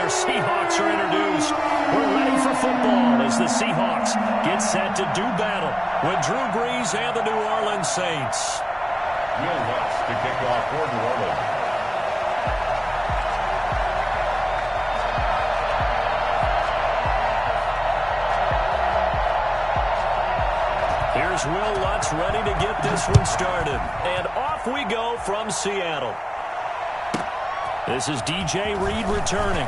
our Seahawks are introduced. We're ready for football as the Seahawks get set to do battle with Drew Brees and the New Orleans Saints. Will Lutz to kick off for New Orleans. Here's Will Lutz ready to get this one started. And off we go from Seattle. This is DJ Reed returning.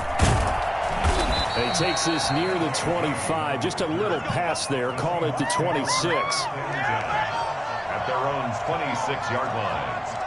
And he takes this near the 25. Just a little pass there. Call it the 26. At their own 26-yard line.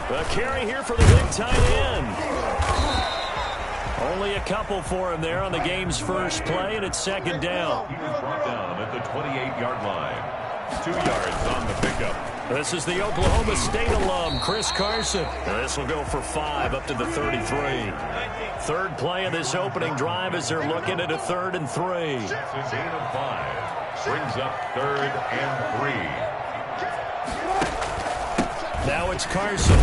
The carry here for the big tight end. Only a couple for him there on the game's first play, and it's second down. He was brought down at the 28-yard line. 2 yards on the pickup. This is the Oklahoma State alum, Chris Carson. And this will go for 5 up to the 33. Third play of this opening drive as they're looking at a 3rd and 3. This is gain of 5. Brings up 3rd and 3. Now it's Carson.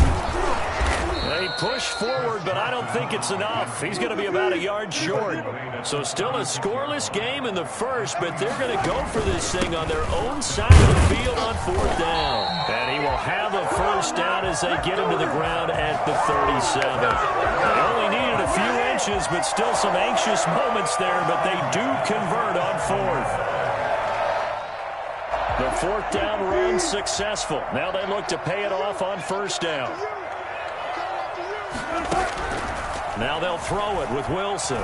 They push forward, but I don't think it's enough. He's going to be about a yard short. So still a scoreless game in the first, but they're going to go for this thing on their own side of the field on 4th down. And he will have a first down as they get him to the ground at the 37. They only needed a few inches, but still some anxious moments there, but they do convert on 4th. The 4th down run successful. Now they look to pay it off on 1st down. Now they'll throw it with Wilson.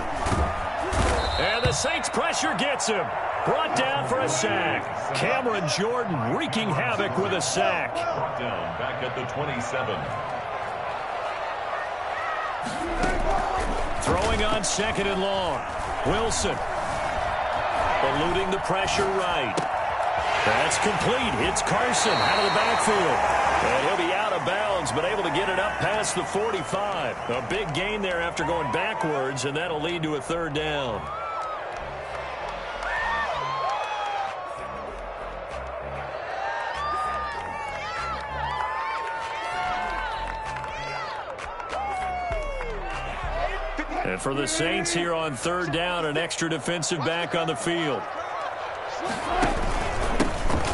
And the Saints pressure gets him. Brought down for a sack. Cameron Jordan wreaking havoc with a sack. Brought down back at the 27. Throwing on 2nd and long. Wilson. Eluding the pressure right. That's complete. It's Carson out of the backfield. And he'll be out of bounds, but able to get it up past the 45. A big gain there after going backwards, and that'll lead to a 3rd down. And for the Saints here on 3rd down, an extra defensive back on the field.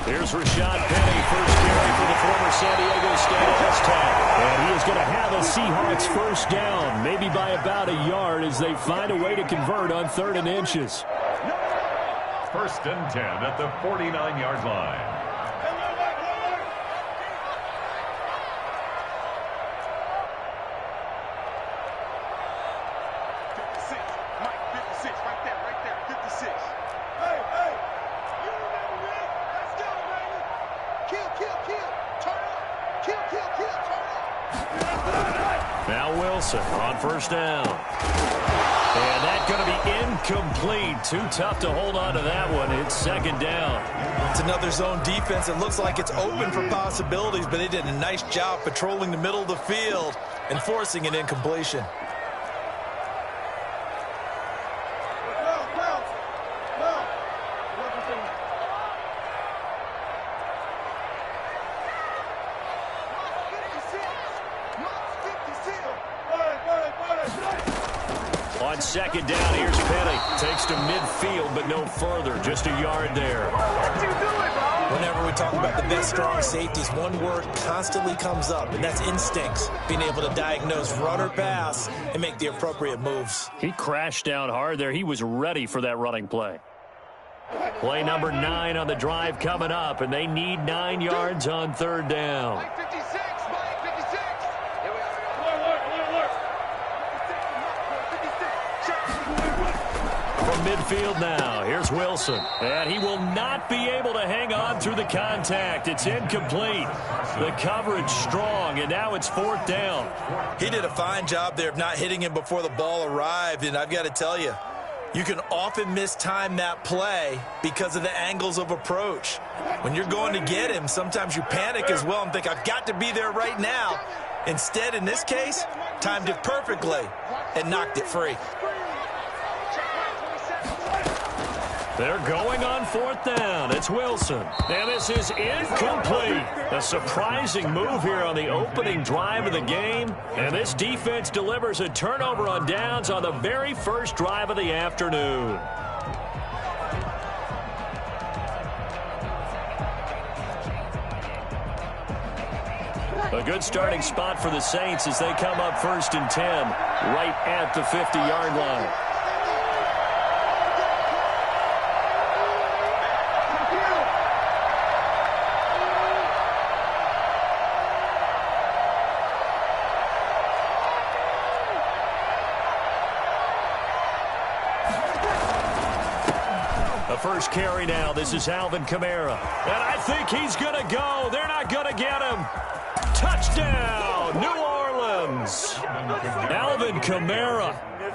Here's Rashad Penny, first carry for the former San Diego State Aztec. And he is going to have a Seahawks first down, maybe by about a yard as they find a way to convert on 3rd and inches. 1st and 10 at the 49-yard line. Now Wilson on 1st down. And that's going to be incomplete. Too tough to hold on to that one. It's 2nd down. It's another zone defense. It looks like it's open for possibilities, but they did a nice job patrolling the middle of the field and forcing an incompletion. On 2nd down, here's Penny. Takes to midfield, but no further. Just a yard there. Whenever we talk about the best strong safeties, one word constantly comes up, and that's instincts. Being able to diagnose run or pass and make the appropriate moves. He crashed down hard there. He was ready for that running play. Play number 9 on the drive coming up, and they need 9 yards on 3rd down. midfield now. Here's Wilson. And he will not be able to hang on through the contact. It's incomplete. The coverage strong, and now it's 4th down. He did a fine job there of not hitting him before the ball arrived, and I've got to tell you, you can often mistime that play because of the angles of approach. When you're going to get him, sometimes you panic as well and think, I've got to be there right now. Instead, in this case, timed it perfectly and knocked it free. They're going on 4th down. It's Wilson. And this is incomplete. A surprising move here on the opening drive of the game. And this defense delivers a turnover on downs on the very first drive of the afternoon. A good starting spot for the Saints as they come up 1st and 10, right at the 50-yard line. First carry now. This is Alvin Kamara. And I think he's going to go. They're not going to get him. Touchdown, New Orleans. Alvin Kamara,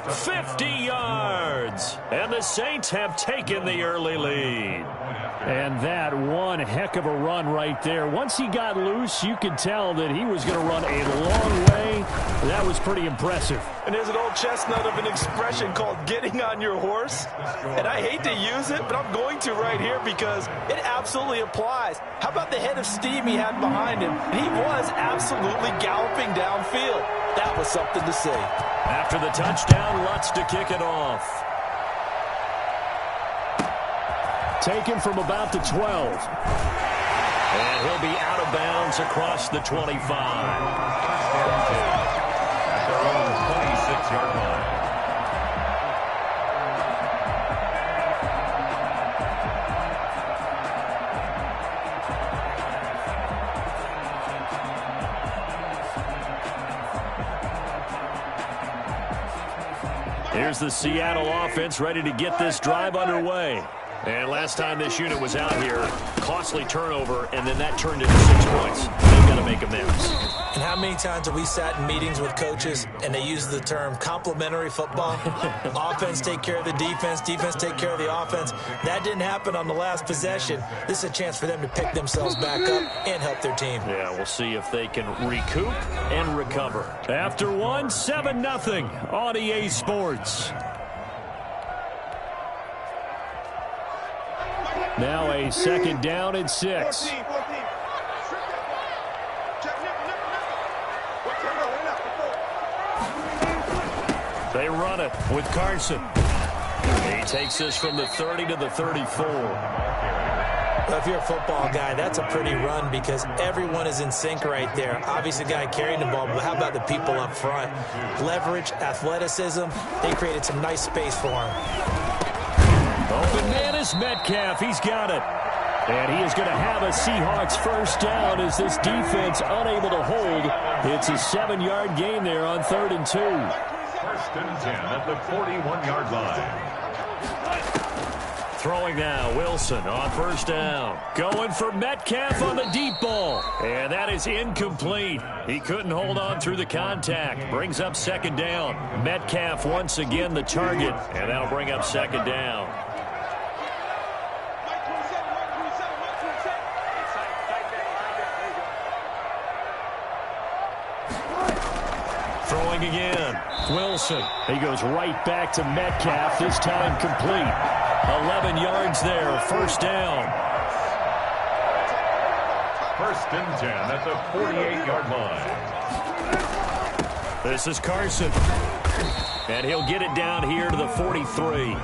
50 yards. And the Saints have taken the early lead. And that one heck of a run right there. Once he got loose, you could tell that he was going to run a long way. That was pretty impressive. And there's an old chestnut of an expression called getting on your horse. And I hate to use it, but I'm going to right here because it absolutely applies. How about the head of steam he had behind him? He was absolutely galloping downfield. That was something to see. After the touchdown, Lutz to kick it off. Taken from about the 12. And he'll be out of bounds across the 25. At their own 26-yard line. Here's the Seattle offense ready to get this drive underway. And last time this unit was out here, costly turnover, and then that turned into 6 points. They've got to make amends. And how many times have we sat in meetings with coaches and they use the term complementary football? Offense take care of the defense, defense take care of the offense. That didn't happen on the last possession. This is a chance for them to pick themselves back up and help their team. Yeah, we'll see if they can recoup and recover. After one, 7-0 on EA Sports. Now a 2nd down and 6. They run it with Carson. He takes this from the 30 to the 34. Well, if you're a football guy, that's a pretty run because everyone is in sync right there. Obviously, the guy carrying the ball, but how about the people up front? Leverage, athleticism, they created some nice space for him. Open man is Metcalf. He's got it. And he is going to have a Seahawks first down as this defense unable to hold. It's a 7-yard gain there on 3rd and 2. 1st and 10 at the 41-yard line. Throwing now, Wilson on 1st down. Going for Metcalf on the deep ball. And that is incomplete. He couldn't hold on through the contact. Brings up 2nd down. Metcalf once again the target. And that'll bring up 2nd down. Throwing again. Wilson. He goes right back to Metcalf, this time complete. 11 yards there, 1st down. 1st and 10 at the 48-yard line. This is Carson. And he'll get it down here to the 43.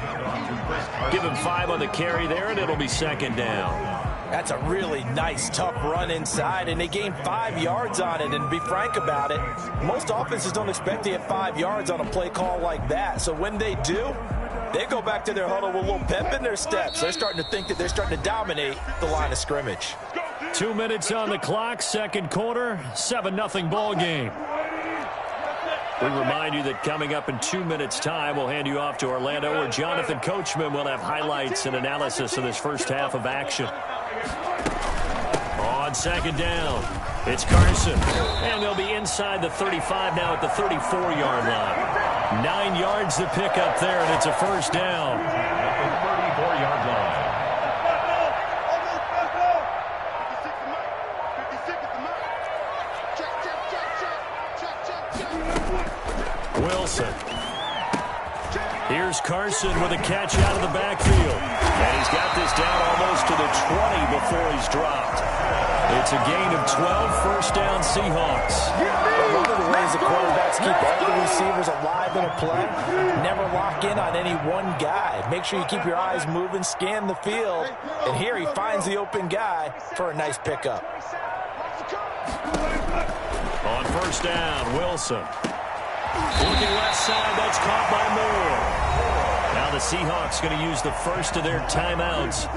Give him 5 on the carry there, and it'll be 2nd down. That's a really nice, tough run inside, and they gained 5 yards on it. And to be frank about it, most offenses don't expect to get 5 yards on a play call like that. So when they do, they go back to their huddle with a little pep in their steps. They're starting to think that they're starting to dominate the line of scrimmage. 2 minutes on the clock, 2nd quarter, 7-0 ball game. We remind you that coming up in 2 minutes' time, we'll hand you off to Orlando, where Jonathan Coachman will have highlights and analysis of this first half of action. On second down, it's Carson. And they'll be inside the 35 now at the 34-yard line. 9 yards to pick up there, and it's a first down. At the 34-yard line. Wilson. Here's Carson with a catch out of the backfield. And he's got this down almost to the 20 before he's dropped. It's a gain of 12, first down Seahawks. One of the ways the quarterbacks keep all the receivers alive in a play, never lock in on any one guy. Make sure you keep your eyes moving, scan the field. And here he finds the open guy for a nice pickup. On first down, Wilson. Looking left side, that's caught by Moore. Now the Seahawks going to use the first of their timeouts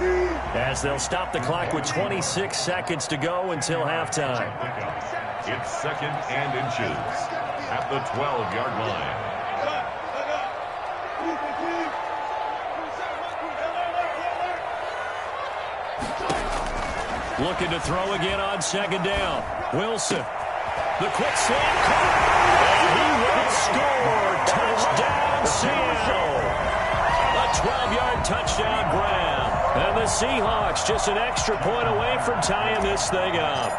as they'll stop the clock with 26 seconds to go until halftime. It's second and inches at the 12-yard line. Looking to throw again on second down. Wilson. The quick slant caught. And he will score. Touchdown, Seattle. A 12-yard touchdown grab. And the Seahawks just an extra point away from tying this thing up.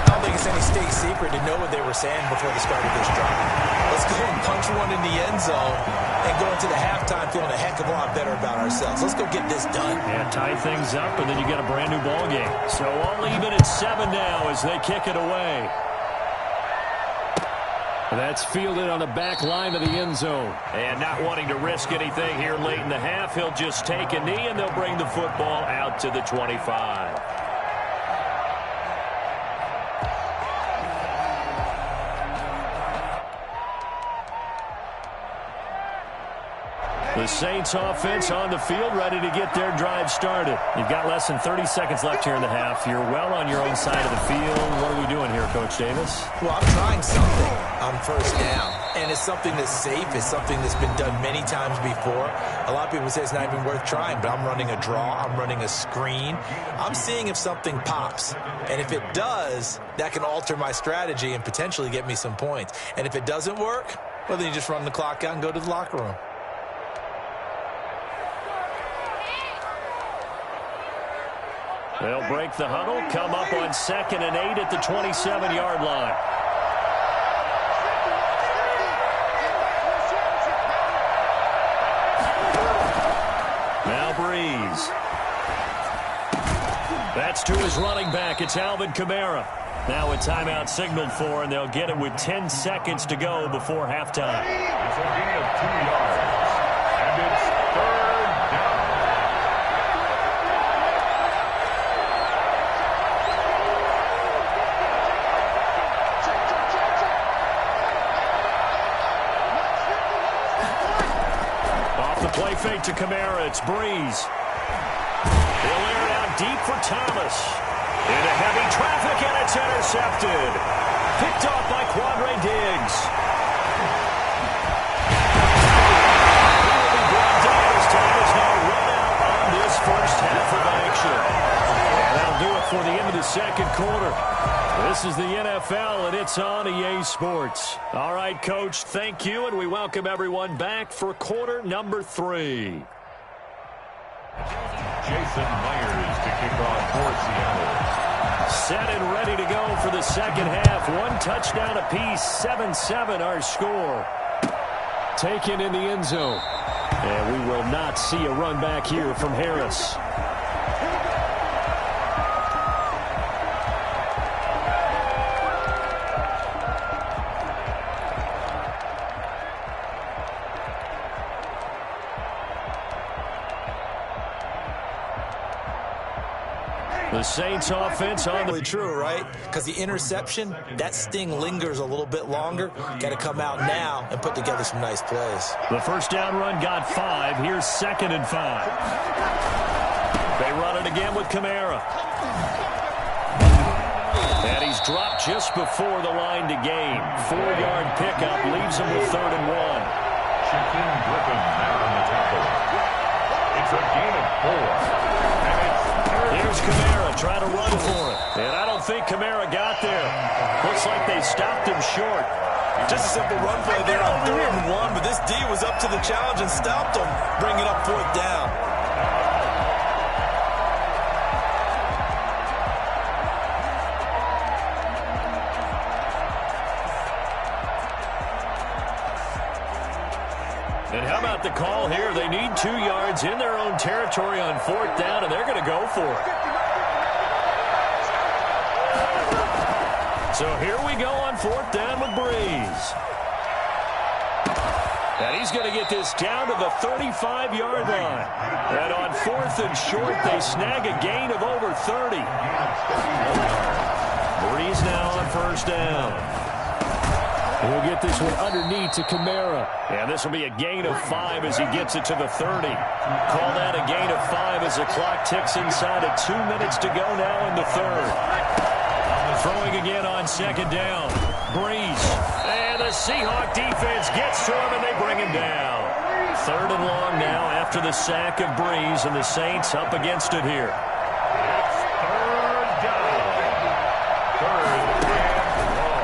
I don't think it's any state secret to know what they were saying before the start of this drive. Let's go and punch one in the end zone and go into the halftime feeling a heck of a lot better about ourselves. Let's go get this done. Yeah, tie things up, and then you get a brand new ball game. So all even at 7 now as they kick it away. That's fielded on the back line of the end zone. And not wanting to risk anything here late in the half, he'll just take a knee, and they'll bring the football out to the 25. The Saints offense on the field, ready to get their drive started. You've got less than 30 seconds left here in the half. You're well on your own side of the field. What are we doing here, Coach Davis? Well, I'm trying something on first down, and it's something that's safe. It's something that's been done many times before. A lot of people say it's not even worth trying, but I'm running a draw. I'm running a screen. I'm seeing if something pops, and if it does, that can alter my strategy and potentially get me some points. And if it doesn't work, well, then you just run the clock out and go to the locker room. They'll break the huddle, come up on 2nd and 8 at the 27-yard line. Now Breeze. That's to his running back. It's Alvin Kamara. Now a timeout signaled for, and they'll get it with 10 seconds to go before halftime. It's a gain of 2 yards. And it's third down. Play fake to Kamara. It's Breeze. He'll air it out deep for Thomas. Into heavy traffic, and it's intercepted. Picked off by Quandre Diggs. He will be brought down as time is now run out on this first half of action. And that'll do it for the end of the second quarter. This is the NFL, and it's on EA Sports. All right, Coach, thank you, and we welcome everyone back for quarter number 3. Jason Myers to kick off for Seattle. Set and ready to go for the second half. 1 touchdown apiece, 7-7 our score. Taken in the end zone. And we will not see a run back here from Harris. The Saints offense on the... True, right? Because the interception, that sting lingers a little bit longer. Got to come out now and put together some nice plays. The first down run got 5. Here's 2nd and 5. They run it again with Kamara. And he's dropped just before the line to gain. 4-yard pickup leaves him with 3rd and 1. Shaquem Griffin there on the tackle. It's a gain of 4. Here's Kamara trying to run for it. And I don't think Kamara got there. Looks like they stopped him short. Just a simple run play there on 3rd and 1, but this D was up to the challenge and stopped him, bringing up 4th down. And how about the call here? They need 2 yards in their own territory on 4th down, and they're going to go for it. So here we go on 4th down with Breeze. And he's going to get this down to the 35-yard line. And on 4th and short, they snag a gain of over 30. Breeze now on 1st down. He'll get this one underneath to Kamara. And this will be a gain of 5 as he gets it to the 30. Call that a gain of 5 as the clock ticks inside of 2 minutes to go now in the 3rd. Throwing again on 2nd down. Breeze. And the Seahawk defense gets to him, and they bring him down. 3rd and long now after the sack of Breeze, and the Saints up against it here.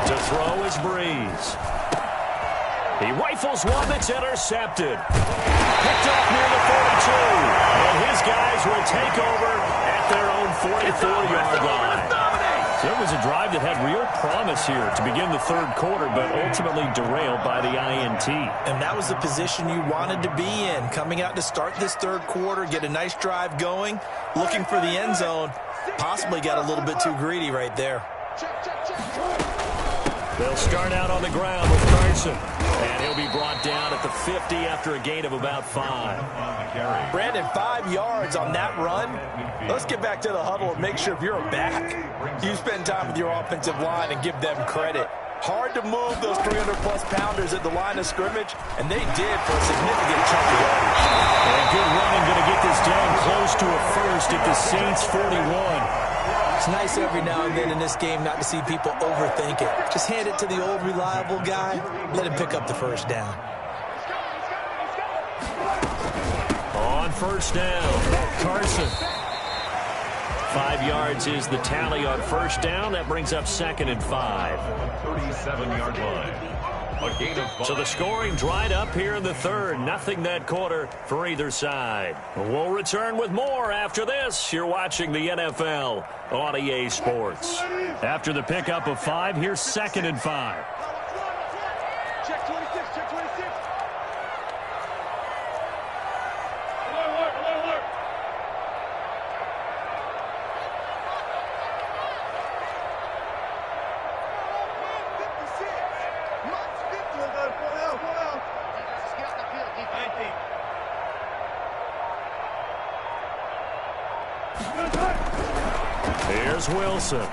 To throw is Breeze. He rifles one that's intercepted. Picked up near the 42. And his guys will take over at their own 44-yard line. So it was a drive that had real promise here to begin the 3rd quarter, but ultimately derailed by the INT. And that was the position you wanted to be in. Coming out to start this 3rd quarter, get a nice drive going, looking for the end zone. Possibly got a little bit too greedy right there. They'll start out on the ground with Carson. And he'll be brought down at the 50 after a gain of about 5. Brandon, 5 yards on that run. Let's get back to the huddle and make sure if you're a back, you spend time with your offensive line and give them credit. Hard to move those 300-plus pounders at the line of scrimmage, and they did for a significant chunk of yardage. And good running, going to get this down close to a first at the Saints' 41. It's nice every now and then in this game not to see people overthink it. Just hand it to the old reliable guy, let him pick up the 1st down. On 1st down, Carson. 5 yards is the tally on 1st down. That brings up 2nd and 5. 37-yard line. A gain of 5. So the scoring dried up here in the 3rd. Nothing that quarter for either side. We'll return with more after this. You're watching the NFL on EA Sports. After the pickup of 5, here's 2nd and 5. Check 26, check 26. Here's Wilson.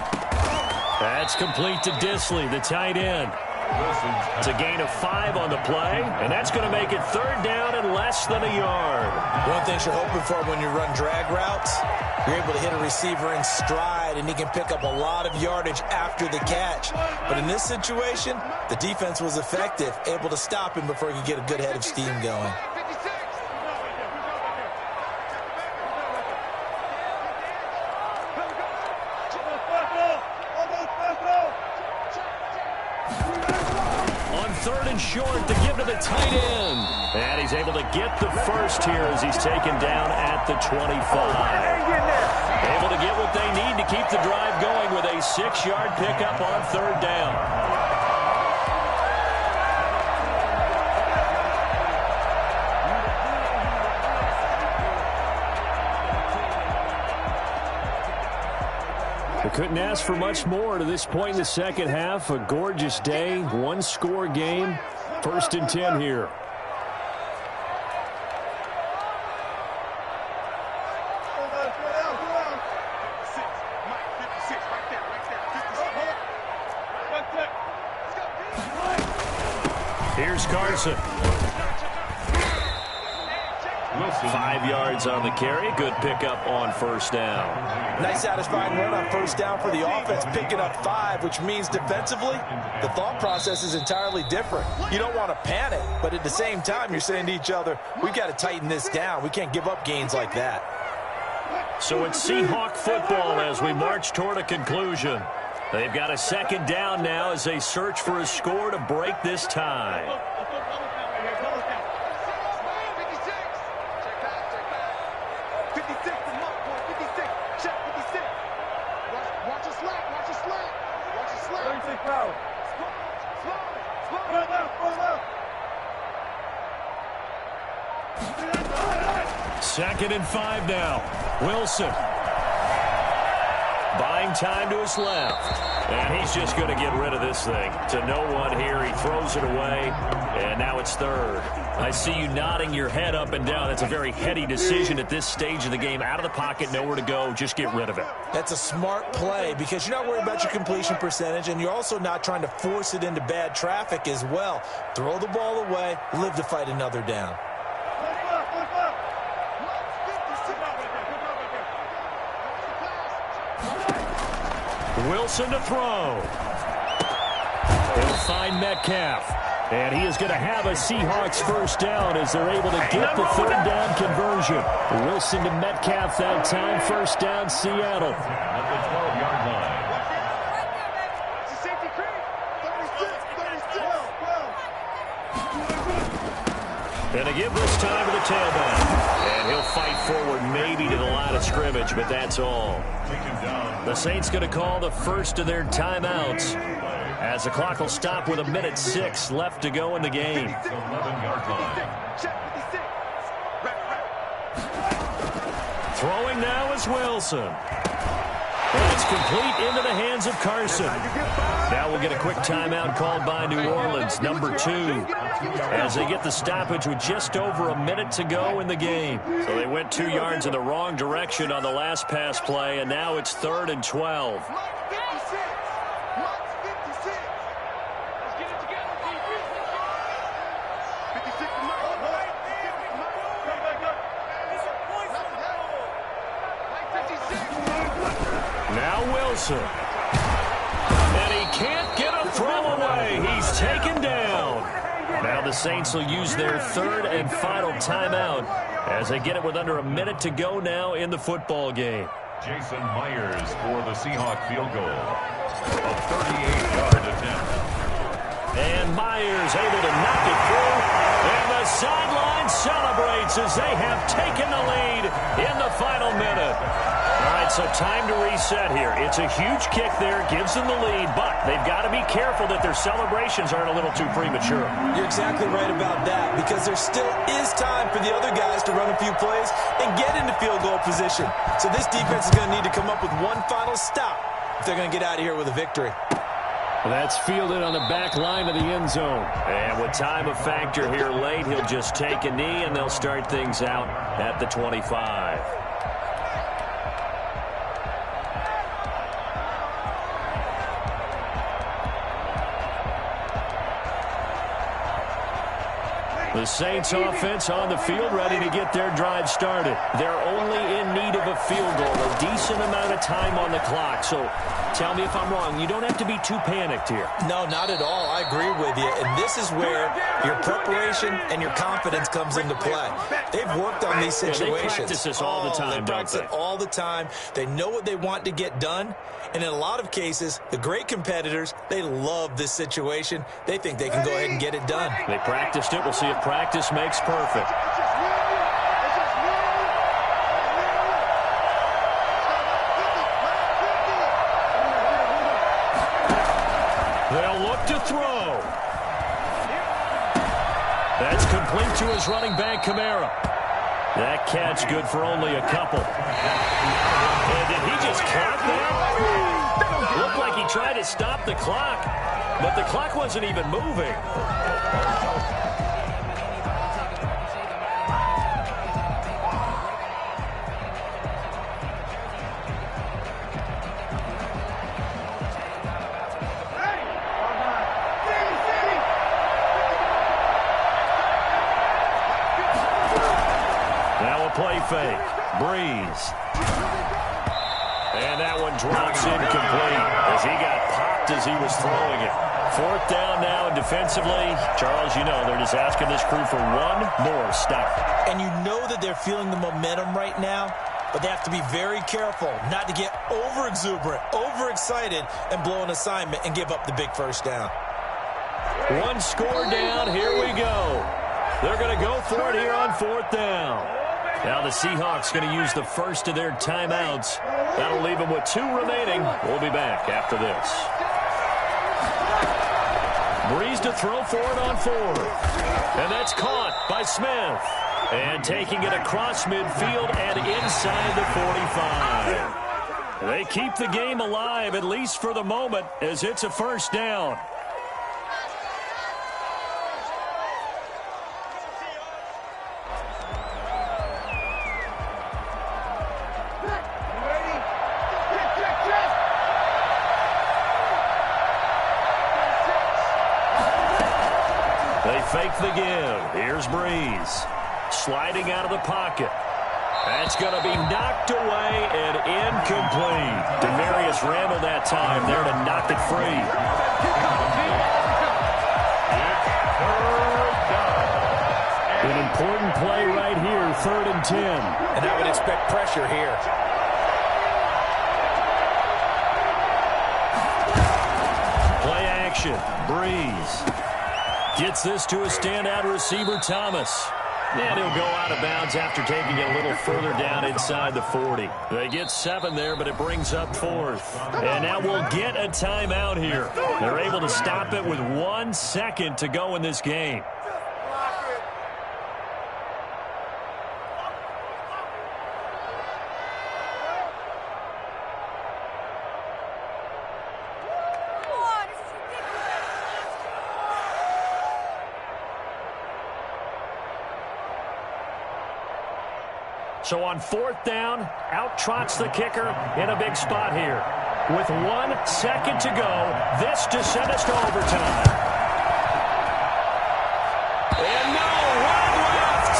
That's complete to Disley, the tight end. It's a gain of 5 on the play, and that's going to make it 3rd down and less than a yard. One thing you're hoping for when you run drag routes, you're able to hit a receiver in stride, and he can pick up a lot of yardage after the catch. But in this situation, the defense was effective, able to stop him before he could get a good head of steam going. Short to give to the tight end. And he's able to get the first here as he's taken down at the 25. Able to get what they need to keep the drive going with a 6-yard pickup on 3rd down. They couldn't ask for much more to this point in the 2nd half. A gorgeous day, 1-score game. 1st and 10 here. Here's Carson. Wilson 5 yards on the carry. Good pickup on first down. Nice satisfying run on first down for the offense, picking up 5, which means defensively, the thought process is entirely different. You don't want to panic, but at the same time, you're saying to each other, we've got to tighten this down. We can't give up gains like that. So it's Seahawk football as we march toward a conclusion. They've got a second down now as they search for a score to break this tie. Second and 5 now. Wilson. Buying time to his left. And he's just going to get rid of this thing. To no one here. He throws it away. And now it's third. I see you nodding your head up and down. That's a very heady decision at this stage of the game. Out of the pocket, nowhere to go. Just get rid of it. That's a smart play because you're not worried about your completion percentage, and you're also not trying to force it into bad traffic as well. Throw the ball away. Live to fight another down. Wilson to throw. He'll find Metcalf. And he is going to have a Seahawks first down as they're able to get the third down conversion. Wilson to Metcalf that time. First down, Seattle. At the 12-yard line. And to give this time to the tailback. And he'll fight forward maybe to the line of scrimmage, but that's all. The Saints going to call the first of their timeouts as the clock will stop with 1:06 left to go in the game. 11-yard line. Throwing now is Wilson. That's complete into the hands of Carson. Now we'll get a quick timeout called by New Orleans, number 2, as they get the stoppage with just over a minute to go in the game. So they went 2 yards in the wrong direction on the last pass play, and now it's 3rd and 12. Now Wilson. And he can't get a throw away. He's taken down. Now the Saints will use their 3rd and final timeout as they get it with under a minute to go now in the football game. Jason Myers for the Seahawk field goal. A 38-yard attempt. And Myers able to knock it through. And the sideline celebrates as they have taken the lead in the final minute. All right, so time to reset here. It's a huge kick there, gives them the lead, but they've got to be careful that their celebrations aren't a little too premature. You're exactly right about that because there still is time for the other guys to run a few plays and get into field goal position. So this defense is going to need to come up with one final stop if they're going to get out of here with a victory. That's fielded on the back line of the end zone. And with time of factor here late, he'll just take a knee, and they'll start things out at the 25. The Saints offense on the field ready to get their drive started. They're only in need of a field goal, a decent amount of time on the clock. So tell me if I'm wrong. You don't have to be too panicked here. No, not at all. I agree with you. And this is where your preparation and your confidence comes into play. They've worked on these situations. They practice this all the time, They practice it all the time. They know what they want to get done. And in a lot of cases, the great competitors, they love this situation. They think they can go ahead and get it done. They practiced it. We'll see if practice makes perfect. They'll look to throw. That's complete to his running back, Kamara. That catch good for only a couple. And did he just clock that? Looked like he tried to stop the clock, but the clock wasn't even moving. Breeze. And that one drops incomplete as he got popped as he was throwing it. Fourth down now, and defensively, Charles, you know, they're just asking this crew for one more stop. And you know that they're feeling the momentum right now, but they have to be very careful not to get over-exuberant, overexcited, and blow an assignment and give up the big first down. One score down, here we go. They're going to go for it here on fourth down. Now the Seahawks going to use the first of their timeouts. That'll leave them with 2 remaining. We'll be back after this. Breeze to throw for it on 4th. And that's caught by Smith. And taking it across midfield and inside the 45. They keep the game alive, at least for the moment, as it's a first down. Fake the give. Here's Breeze. Sliding out of the pocket. That's going to be knocked away and incomplete. Demarius Randall that time there to knock it free. An important play right here, 3rd and 10. And I would expect pressure here. Play action. Breeze. Gets this to a standout receiver, Thomas. And he'll go out of bounds after taking it a little further down inside the 40. They get 7 there, but it brings up 4th. And now we'll get a timeout here. They're able to stop it with 1 second to go in this game. So on 4th down, out trots the kicker in a big spot here. With 1 second to go, this to send us to overtime. And no, one left.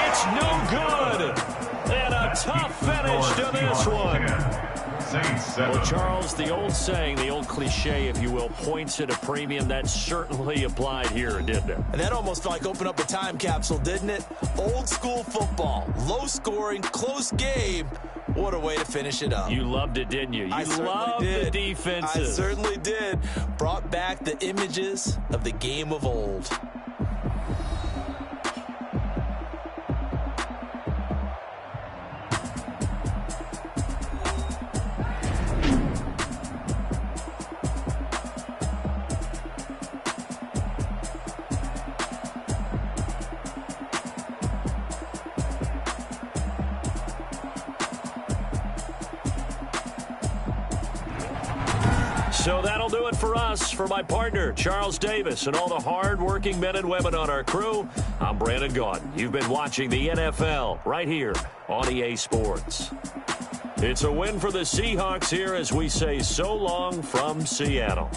It's no good. And a tough finish to this one. Well, Charles, the old saying, the old cliche, if you will, points at a premium, that certainly applied here, didn't it? And that almost felt like opened up a time capsule, didn't it? Old school football, low scoring, close game. What a way to finish it up. You loved it, didn't you? You loved the defenses. I certainly did. Brought back the images of the game of old. So that'll do it for us. For my partner, Charles Davis, and all the hard-working men and women on our crew, I'm Brandon Gaudin. You've been watching the NFL right here on EA Sports. It's a win for the Seahawks here as we say so long from Seattle.